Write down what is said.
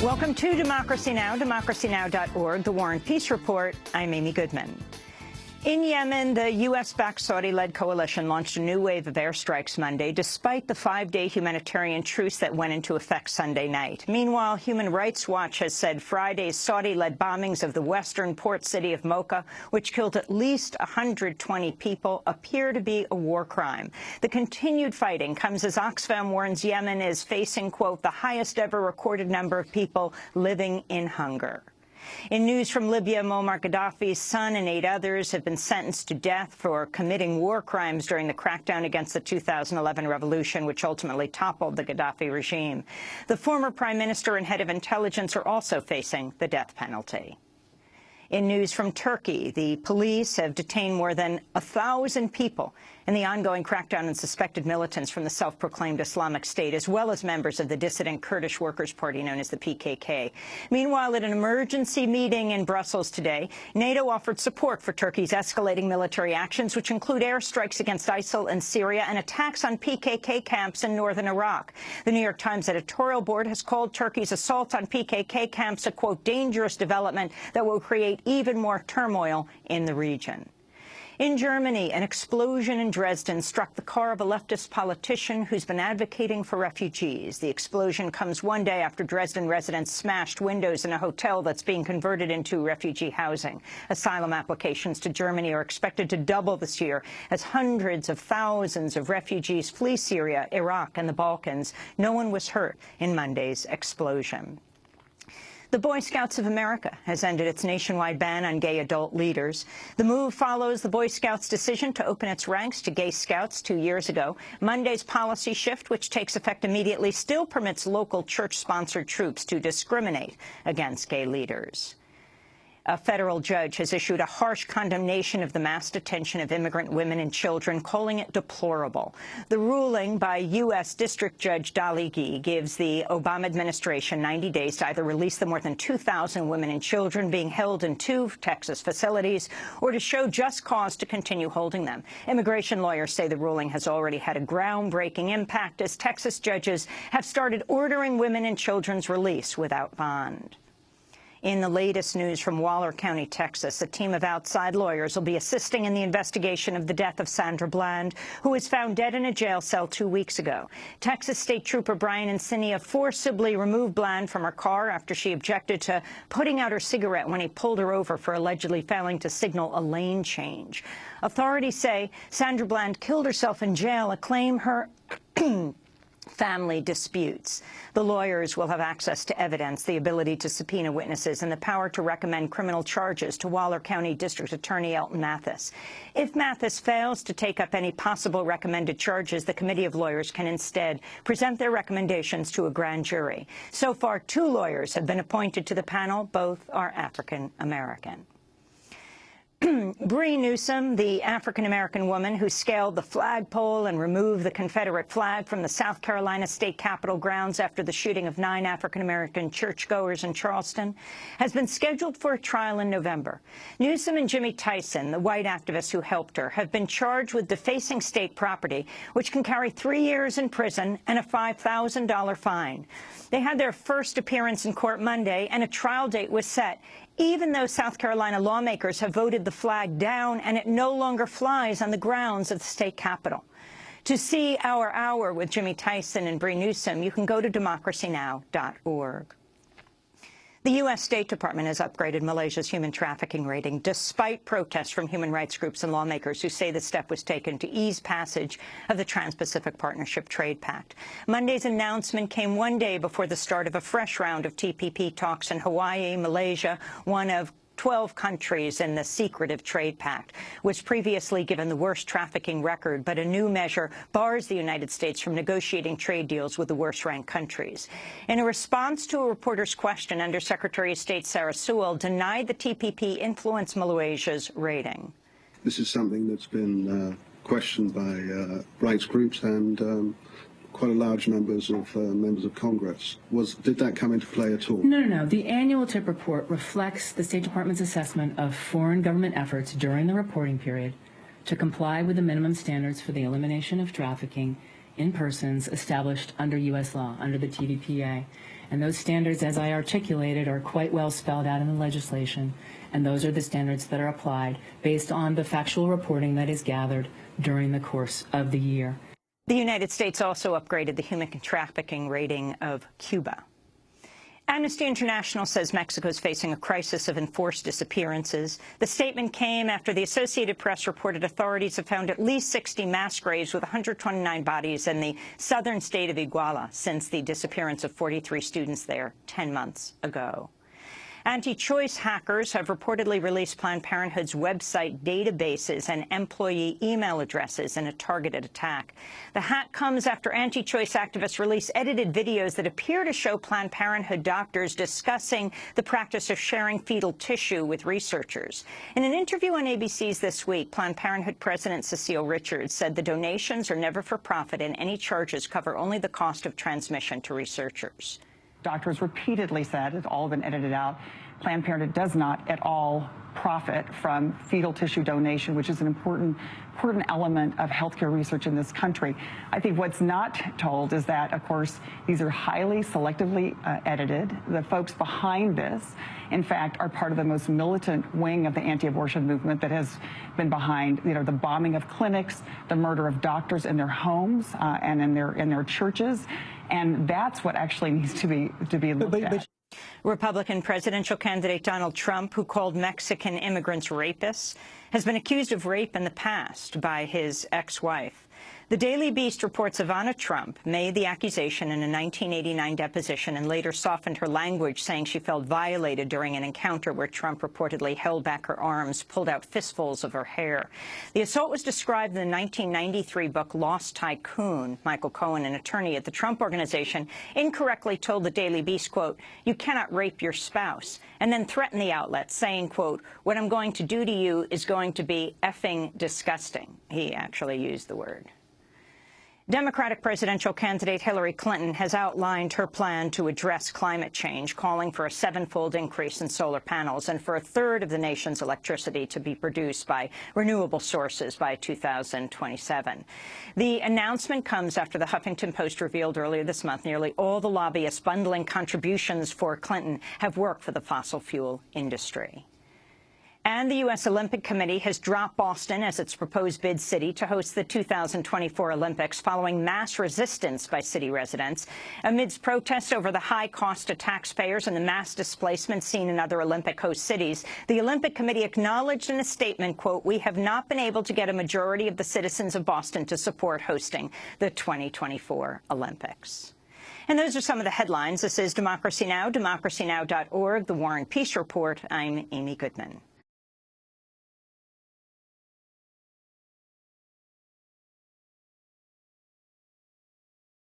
Welcome to Democracy Now!, democracynow.org, the War and Peace Report. I'm Amy Goodman. In Yemen, the U.S.-backed Saudi-led coalition launched a new wave of airstrikes Monday, despite the 5-day humanitarian truce that went into effect Sunday night. Meanwhile, Human Rights Watch has said Friday's Saudi-led bombings of the western port city of Mocha, which killed at least 120 people, appear to be a war crime. The continued fighting comes as Oxfam warns Yemen is facing, quote, the highest ever recorded number of people living in hunger. In news from Libya, Muammar Gaddafi's son and 8 others have been sentenced to death for committing war crimes during the crackdown against the 2011 revolution, which ultimately toppled the Gaddafi regime. The former prime minister and head of intelligence are also facing the death penalty. In news from Turkey, the police have detained more than 1,000 people in the ongoing crackdown on suspected militants from the self-proclaimed Islamic State, as well as members of the dissident Kurdish Workers' Party known as the PKK. Meanwhile, at an emergency meeting in Brussels today, NATO offered support for Turkey's escalating military actions, which include airstrikes against ISIL in Syria and attacks on PKK camps in northern Iraq. The New York Times editorial board has called Turkey's assault on PKK camps a, quote, dangerous development that will create even more turmoil in the region. In Germany, an explosion in Dresden struck the car of a leftist politician who's been advocating for refugees. The explosion comes one day after Dresden residents smashed windows in a hotel that's being converted into refugee housing. Asylum applications to Germany are expected to double this year as hundreds of thousands of refugees flee Syria, Iraq, and the Balkans. No one was hurt in Monday's explosion. The Boy Scouts of America has ended its nationwide ban on gay adult leaders. The move follows the Boy Scouts' decision to open its ranks to gay scouts 2 years ago. Monday's policy shift, which takes effect immediately, still permits local church-sponsored troops to discriminate against gay leaders. A federal judge has issued a harsh condemnation of the mass detention of immigrant women and children, calling it deplorable. The ruling by U.S. District Judge Dolly Gee gives the Obama administration 90 days to either release the more than 2,000 women and children being held in 2 Texas facilities or to show just cause to continue holding them. Immigration lawyers say the ruling has already had a groundbreaking impact as Texas judges have started ordering women and children's release without bond. In the latest news from Waller County, Texas, a team of outside lawyers will be assisting in the investigation of the death of Sandra Bland, who was found dead in a jail cell 2 weeks ago. Texas State Trooper Brian Encinia forcibly removed Bland from her car after she objected to putting out her cigarette when he pulled her over for allegedly failing to signal a lane change. Authorities say Sandra Bland killed herself in jail, a claim her family disputes. The lawyers will have access to evidence, the ability to subpoena witnesses, and the power to recommend criminal charges to Waller County District Attorney Elton Mathis. If Mathis fails to take up any possible recommended charges, the committee of lawyers can instead present their recommendations to a grand jury. So far, 2 lawyers have been appointed to the panel. Both are African American. Bree Newsome, the African-American woman who scaled the flagpole and removed the Confederate flag from the South Carolina state capitol grounds after the shooting of 9 African-American churchgoers in Charleston, has been scheduled for a trial in November. Newsome and Jimmy Tyson, the white activist who helped her, have been charged with defacing state property, which can carry 3 years in prison and a $5,000 fine. They had their first appearance in court Monday, and a trial date was set, even though South Carolina lawmakers have voted the flag down and it no longer flies on the grounds of the state capitol. To see our hour with Jimmy Tyson and Bree Newsome, you can go to democracynow.org. The U.S. State Department has upgraded Malaysia's human trafficking rating, despite protests from human rights groups and lawmakers who say the step was taken to ease passage of the Trans-Pacific Partnership Trade Pact. Monday's announcement came one day before the start of a fresh round of TPP talks in Hawaii. Malaysia, one of 12 countries in the secretive trade pact, was previously given the worst trafficking record, but a new measure bars the United States from negotiating trade deals with the worst-ranked countries. In a response to a reporter's question, Undersecretary of State Sarah Sewell denied the TPP influenced Malaysia's rating. This is something that's been questioned by rights groups and quite a large members of Congress. Did that come into play at all? No. The annual TIP report reflects the State Department's assessment of foreign government efforts during the reporting period to comply with the minimum standards for the elimination of trafficking in persons established under U.S. law, under the TVPA. And those standards, as I articulated, are quite well spelled out in the legislation, and those are the standards that are applied based on the factual reporting that is gathered during the course of the year. The United States also upgraded the human trafficking rating of Cuba. Amnesty International says Mexico is facing a crisis of enforced disappearances. The statement came after the Associated Press reported authorities have found at least 60 mass graves with 129 bodies in the southern state of Iguala since the disappearance of 43 students there 10 months ago. Anti-choice hackers have reportedly released Planned Parenthood's website databases and employee email addresses in a targeted attack. The hack comes after anti-choice activists release edited videos that appear to show Planned Parenthood doctors discussing the practice of sharing fetal tissue with researchers. In an interview on ABC's This Week, Planned Parenthood President Cecile Richards said the donations are never for profit and any charges cover only the cost of transmission to researchers. Doctors repeatedly said, it's all been edited out, Planned Parenthood does not at all profit from fetal tissue donation, which is an important element of healthcare research in this country. I think what's not told is that, of course, these are highly selectively edited. The folks behind this, in fact, are part of the most militant wing of the anti-abortion movement that has been behind, the bombing of clinics, the murder of doctors in their homes and in their churches, and that's what actually needs to be looked at. Republican presidential candidate Donald Trump, who called Mexican immigrants rapists, has been accused of rape in the past by his ex-wife. The Daily Beast reports Ivana Trump made the accusation in a 1989 deposition and later softened her language, saying she felt violated during an encounter where Trump reportedly held back her arms, pulled out fistfuls of her hair. The assault was described in the 1993 book Lost Tycoon. Michael Cohen, an attorney at the Trump Organization, incorrectly told the Daily Beast, quote, "You cannot rape your spouse," and then threatened the outlet, saying, quote, "What I'm going to do to you is going to be effing disgusting." He actually used the word. Democratic presidential candidate Hillary Clinton has outlined her plan to address climate change, calling for a 7-fold increase in solar panels and for a third of the nation's electricity to be produced by renewable sources by 2027. The announcement comes after the Huffington Post revealed earlier this month nearly all the lobbyists bundling contributions for Clinton have worked for the fossil fuel industry. And the U.S. Olympic Committee has dropped Boston as its proposed bid city to host the 2024 Olympics following mass resistance by city residents. Amidst protests over the high cost to taxpayers and the mass displacement seen in other Olympic host cities, the Olympic Committee acknowledged in a statement, quote, "We have not been able to get a majority of the citizens of Boston to support hosting the 2024 Olympics." And those are some of the headlines. This is Democracy Now!, democracynow.org, The War and Peace Report. I'm Amy Goodman.